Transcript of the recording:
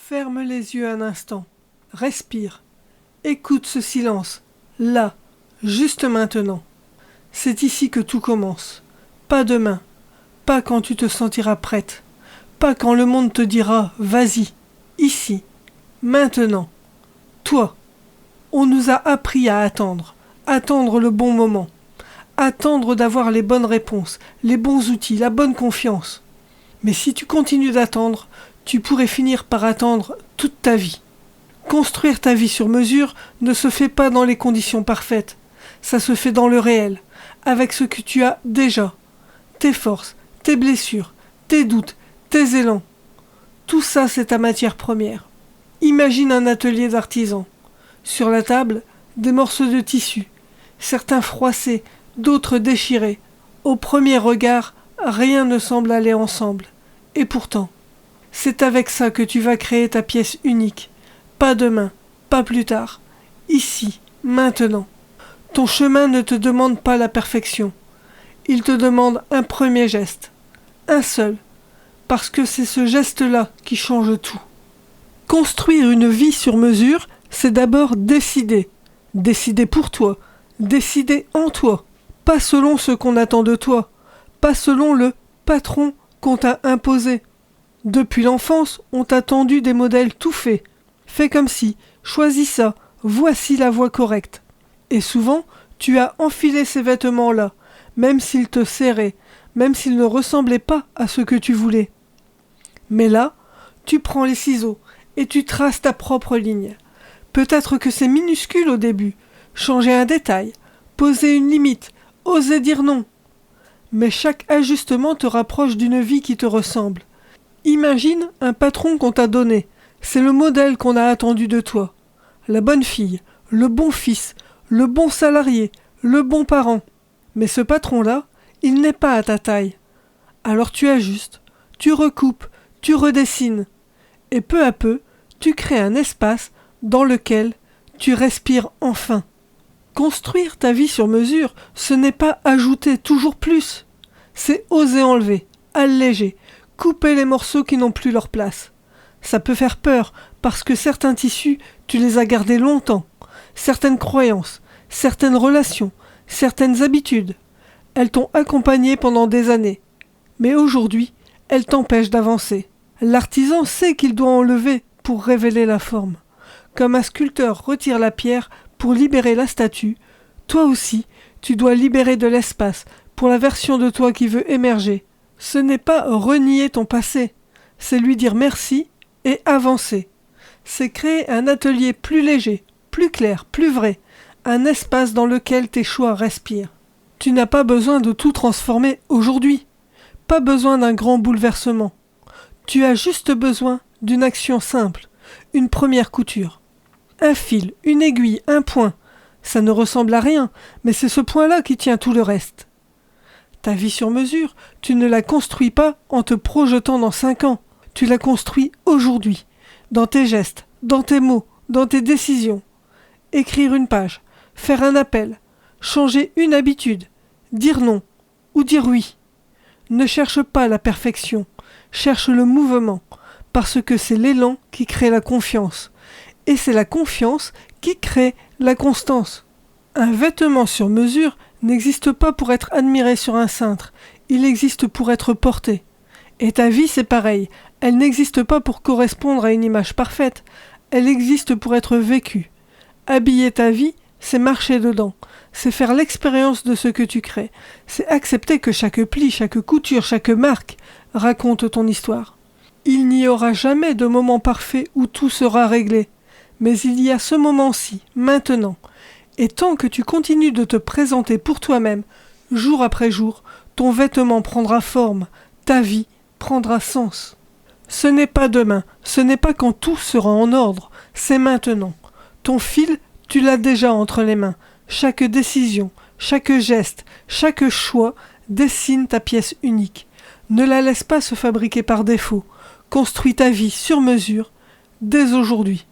Ferme les yeux un instant. Respire. Écoute ce silence. Là, juste maintenant. C'est ici que tout commence. Pas demain. Pas quand tu te sentiras prête. Pas quand le monde te dira « vas-y ». Ici. Maintenant. Toi. On nous a appris à attendre. Attendre le bon moment. Attendre d'avoir les bonnes réponses, les bons outils, la bonne confiance. Mais si tu continues d'attendre, tu pourrais finir par attendre toute ta vie. Construire ta vie sur mesure ne se fait pas dans les conditions parfaites. Ça se fait dans le réel, avec ce que tu as déjà. Tes forces, tes blessures, tes doutes, tes élans. Tout ça, c'est ta matière première. Imagine un atelier d'artisan. Sur la table, des morceaux de tissu, certains froissés, d'autres déchirés. Au premier regard, rien ne semble aller ensemble. Et pourtant, c'est avec ça que tu vas créer ta pièce unique. Pas demain, pas plus tard. Ici, maintenant. Ton chemin ne te demande pas la perfection. Il te demande un premier geste. Un seul. Parce que c'est ce geste-là qui change tout. Construire une vie sur mesure, c'est d'abord décider. Décider pour toi. Décider en toi. Pas selon ce qu'on attend de toi. Pas selon le patron qu'on t'a imposé. Depuis l'enfance, on t'a tendu des modèles tout faits. Fais comme si, choisis ça, voici la voie correcte. Et souvent, tu as enfilé ces vêtements-là, même s'ils te serraient, même s'ils ne ressemblaient pas à ce que tu voulais. Mais là, tu prends les ciseaux et tu traces ta propre ligne. Peut-être que c'est minuscule au début, changer un détail, poser une limite, oser dire non. Mais chaque ajustement te rapproche d'une vie qui te ressemble. Imagine un patron qu'on t'a donné. C'est le modèle qu'on a attendu de toi. La bonne fille, le bon fils, le bon salarié, le bon parent. Mais ce patron-là, il n'est pas à ta taille. Alors tu ajustes, tu recoupes, tu redessines. Et peu à peu, tu crées un espace dans lequel tu respires enfin. Construire ta vie sur mesure, ce n'est pas ajouter toujours plus. C'est oser enlever, alléger, couper les morceaux qui n'ont plus leur place. Ça peut faire peur, parce que certains tissus, tu les as gardés longtemps. Certaines croyances, certaines relations, certaines habitudes. Elles t'ont accompagné pendant des années. Mais aujourd'hui, elles t'empêchent d'avancer. L'artisan sait qu'il doit enlever pour révéler la forme. Comme un sculpteur retire la pierre pour libérer la statue, toi aussi, tu dois libérer de l'espace pour la version de toi qui veut émerger. Ce n'est pas renier ton passé, c'est lui dire merci et avancer. C'est créer un atelier plus léger, plus clair, plus vrai, un espace dans lequel tes choix respirent. Tu n'as pas besoin de tout transformer aujourd'hui, pas besoin d'un grand bouleversement. Tu as juste besoin d'une action simple, une première couture. Un fil, une aiguille, un point. Ça ne ressemble à rien, mais c'est ce point-là qui tient tout le reste. Ta vie sur mesure, tu ne la construis pas en te projetant dans 5 ans. Tu la construis aujourd'hui, dans tes gestes, dans tes mots, dans tes décisions. Écrire une page, faire un appel, changer une habitude, dire non ou dire oui. Ne cherche pas la perfection, cherche le mouvement, parce que c'est l'élan qui crée la confiance. Et c'est la confiance qui crée la constance. Un vêtement sur mesure n'existe pas pour être admiré sur un cintre, il existe pour être porté. Et ta vie, c'est pareil, elle n'existe pas pour correspondre à une image parfaite, elle existe pour être vécue. Habiller ta vie, c'est marcher dedans, c'est faire l'expérience de ce que tu crées, c'est accepter que chaque pli, chaque couture, chaque marque raconte ton histoire. Il n'y aura jamais de moment parfait où tout sera réglé. Mais il y a ce moment-ci, maintenant. Et tant que tu continues de te présenter pour toi-même, jour après jour, ton vêtement prendra forme, ta vie prendra sens. Ce n'est pas demain, ce n'est pas quand tout sera en ordre, c'est maintenant. Ton fil, tu l'as déjà entre les mains. Chaque décision, chaque geste, chaque choix dessine ta pièce unique. Ne la laisse pas se fabriquer par défaut. Construis ta vie sur mesure, dès aujourd'hui.